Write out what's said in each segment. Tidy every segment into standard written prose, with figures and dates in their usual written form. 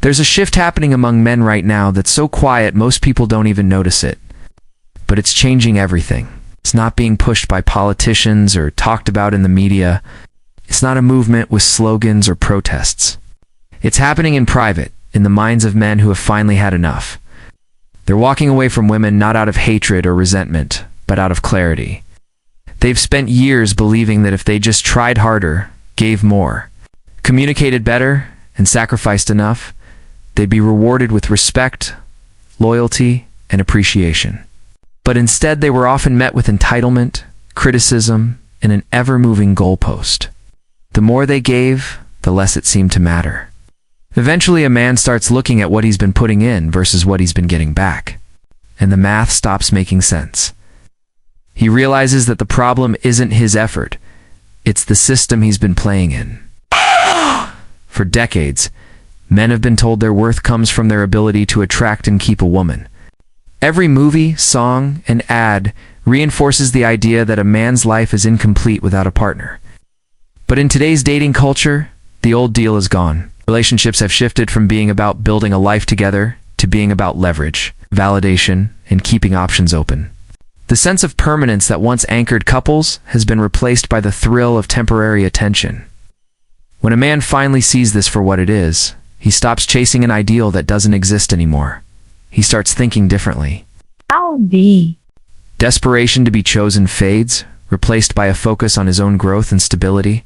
There's a shift happening among men right now that's so quiet most people don't even notice it. But it's changing everything. It's not being pushed by politicians or talked about in the media. It's not a movement with slogans or protests. It's happening in private, in the minds of men who have finally had enough. They're walking away from women not out of hatred or resentment, but out of clarity. They've spent years believing that if they just tried harder, gave more, communicated better, and sacrificed enough, they'd be rewarded with respect, loyalty, and appreciation. But instead, they were often met with entitlement, criticism, and an ever-moving goalpost. The more they gave, the less it seemed to matter. Eventually, a man starts looking at what he's been putting in versus what he's been getting back, and the math stops making sense. He realizes that the problem isn't his effort, it's the system he's been playing in. For decades, men have been told their worth comes from their ability to attract and keep a woman. Every movie, song, and ad reinforces the idea that a man's life is incomplete without a partner. But in today's dating culture, the old deal is gone. Relationships have shifted from being about building a life together to being about leverage, validation, and keeping options open. The sense of permanence that once anchored couples has been replaced by the thrill of temporary attention. When a man finally sees this for what it is, he stops chasing an ideal that doesn't exist anymore. He starts thinking differently. Desperation to be chosen fades, replaced by a focus on his own growth and stability.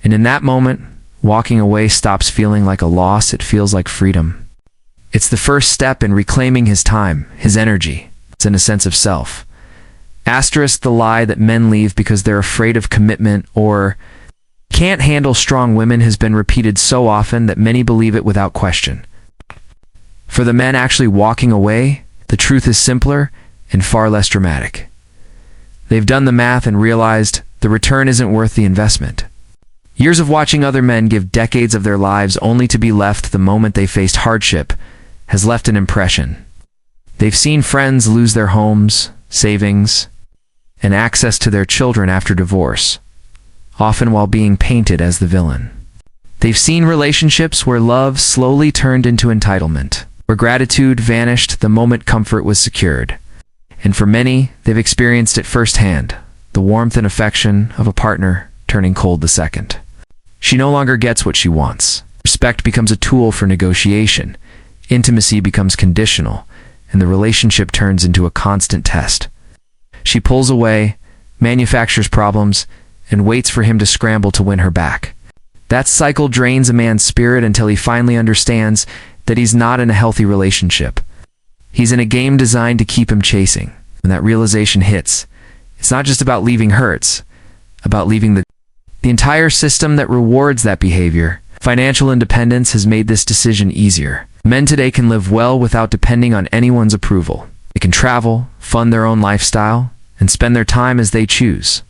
And in that moment, walking away stops feeling like a loss, it feels like freedom. It's the first step in reclaiming his time, his energy, and a sense of self. Asterisk the lie that men leave because they're afraid of commitment or can't handle strong women has been repeated so often that many believe it without question. For the men actually walking away, the truth is simpler and far less dramatic. They've done the math and realized the return isn't worth the investment. Years of watching other men give decades of their lives only to be left the moment they faced hardship has left an impression. They've seen friends lose their homes, savings, and access to their children after divorce, often while being painted as the villain. They've seen relationships where love slowly turned into entitlement, where gratitude vanished the moment comfort was secured. And for many, they've experienced it firsthand, the warmth and affection of a partner turning cold the second. She no longer gets what she wants. Respect becomes a tool for negotiation. Intimacy becomes conditional, and the relationship turns into a constant test. She pulls away, manufactures problems, and waits for him to scramble to win her back. That cycle drains a man's spirit until he finally understands that he's not in a healthy relationship. He's in a game designed to keep him chasing. When that realization hits, it's not just about leaving her, it's about leaving the entire system that rewards that behavior. Financial independence has made this decision easier. Men today can live well without depending on anyone's approval. They can travel, fund their own lifestyle, and spend their time as they choose.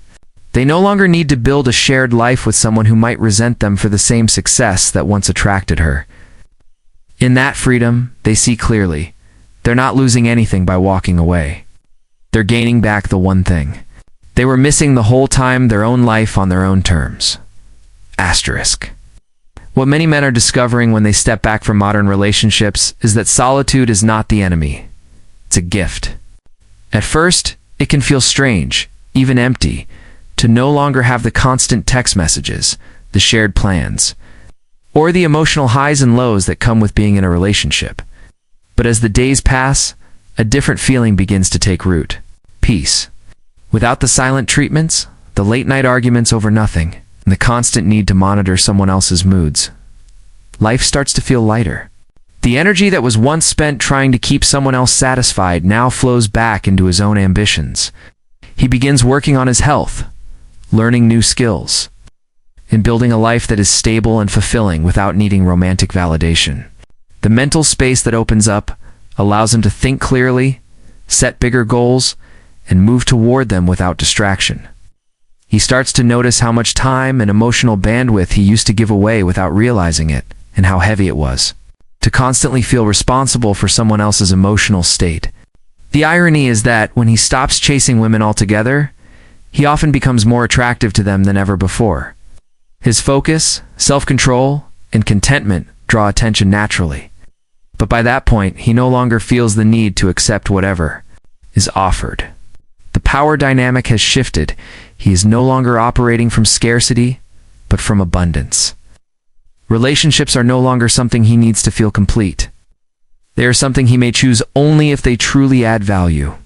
They no longer need to build a shared life with someone who might resent them for the same success that once attracted her. In that freedom, they see clearly. They're not losing anything by walking away. They're gaining back the one thing they were missing the whole time: their own life on their own terms. Asterisk. What many men are discovering when they step back from modern relationships is that solitude is not the enemy. It's a gift. At first, it can feel strange, even empty, to no longer have the constant text messages, the shared plans, or the emotional highs and lows that come with being in a relationship. But as the days pass, a different feeling begins to take root: peace. Without the silent treatments, the late-night arguments over nothing, and the constant need to monitor someone else's moods, life starts to feel lighter. The energy that was once spent trying to keep someone else satisfied now flows back into his own ambitions. He begins working on his health, learning new skills, and building a life that is stable and fulfilling without needing romantic validation. The mental space that opens up allows him to think clearly, set bigger goals, and move toward them without distraction. He starts to notice how much time and emotional bandwidth he used to give away without realizing it, and how heavy it was to constantly feel responsible for someone else's emotional state. The irony is that when he stops chasing women altogether, he often becomes more attractive to them than ever before. His focus, self-control, and contentment draw attention naturally. But by that point, he no longer feels the need to accept whatever is offered. The power dynamic has shifted. He is no longer operating from scarcity, but from abundance. Relationships are no longer something he needs to feel complete. They are something he may choose only if they truly add value.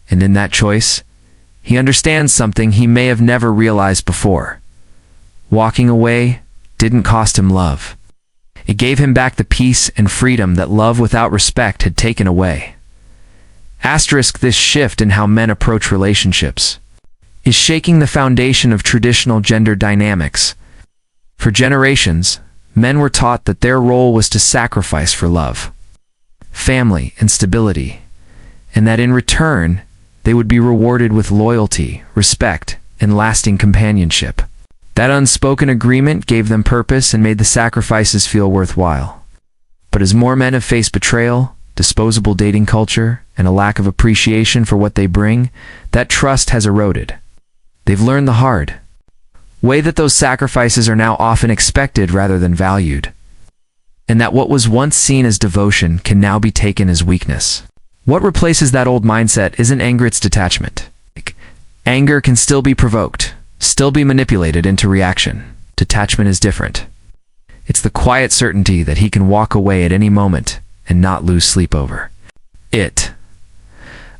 And in that choice, he understands something he may have never realized before. Walking away didn't cost him love. It gave him back the peace and freedom that love without respect had taken away. Asterisk, this shift in how men approach relationships is shaking the foundation of traditional gender dynamics. For generations, men were taught that their role was to sacrifice for love, family, and stability, and that in return, they would be rewarded with loyalty, respect, and lasting companionship. That unspoken agreement gave them purpose and made the sacrifices feel worthwhile. But as more men have faced betrayal, disposable dating culture, and a lack of appreciation for what they bring, that trust has eroded. They've learned the hard way that those sacrifices are now often expected rather than valued, and that what was once seen as devotion can now be taken as weakness. What replaces that old mindset isn't anger, it's detachment. Anger can still be provoked, still be manipulated into reaction. Detachment is different. It's the quiet certainty that he can walk away at any moment and not lose sleep over it.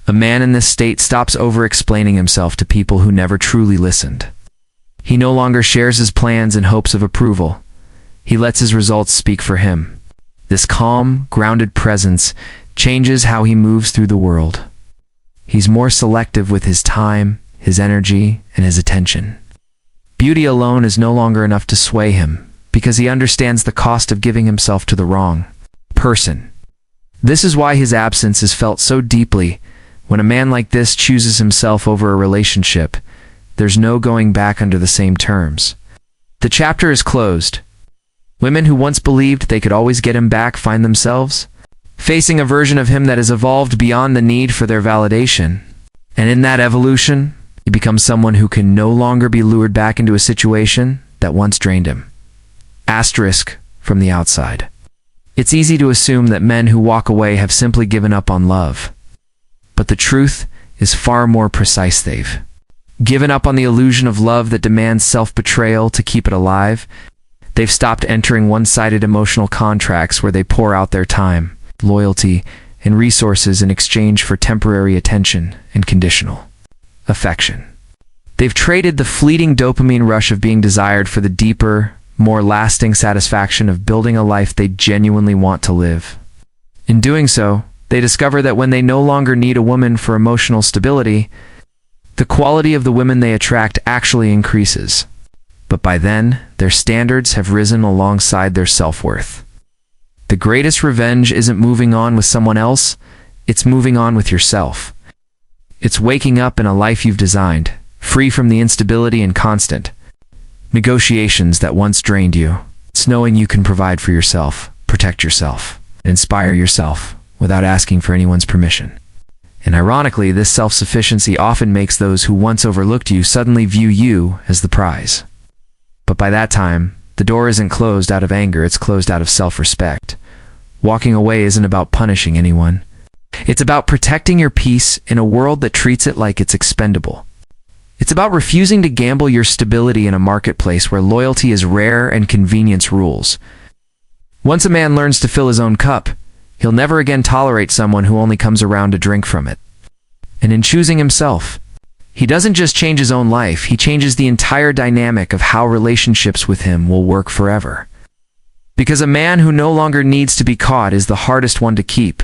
A man in this state stops over-explaining himself to people who never truly listened. He no longer shares his plans in hopes of approval. He lets his results speak for him. This calm, grounded presence changes how he moves through the world. He's more selective with his time, his energy, and his attention. Beauty alone is no longer enough to sway him, because he understands the cost of giving himself to the wrong person. This is why his absence is felt so deeply. When a man like this chooses himself over a relationship, there's no going back under the same terms. The chapter is closed. Women who once believed they could always get him back find themselves facing a version of him that has evolved beyond the need for their validation. And in that evolution, he becomes someone who can no longer be lured back into a situation that once drained him. Asterisk from the outside. It's easy to assume that men who walk away have simply given up on love. But the truth is far more precise. They've given up on the illusion of love that demands self-betrayal to keep it alive. They've stopped entering one-sided emotional contracts where they pour out their time, loyalty, and resources in exchange for temporary attention and conditional affection. They've traded the fleeting dopamine rush of being desired for the deeper, more lasting satisfaction of building a life they genuinely want to live. In doing so, they discover that when they no longer need a woman for emotional stability, the quality of the women they attract actually increases. But by then, their standards have risen alongside their self-worth. The greatest revenge isn't moving on with someone else, it's moving on with yourself. It's waking up in a life you've designed, free from the instability and constant negotiations that once drained you. It's knowing you can provide for yourself, protect yourself, and inspire yourself without asking for anyone's permission. And ironically, this self-sufficiency often makes those who once overlooked you suddenly view you as the prize. But by that time, the door isn't closed out of anger, it's closed out of self-respect. Walking away isn't about punishing anyone. It's about protecting your peace in a world that treats it like it's expendable. It's about refusing to gamble your stability in a marketplace where loyalty is rare and convenience rules. Once a man learns to fill his own cup, he'll never again tolerate someone who only comes around to drink from it. And in choosing himself, he doesn't just change his own life, he changes the entire dynamic of how relationships with him will work forever. Because a man who no longer needs to be caught is the hardest one to keep.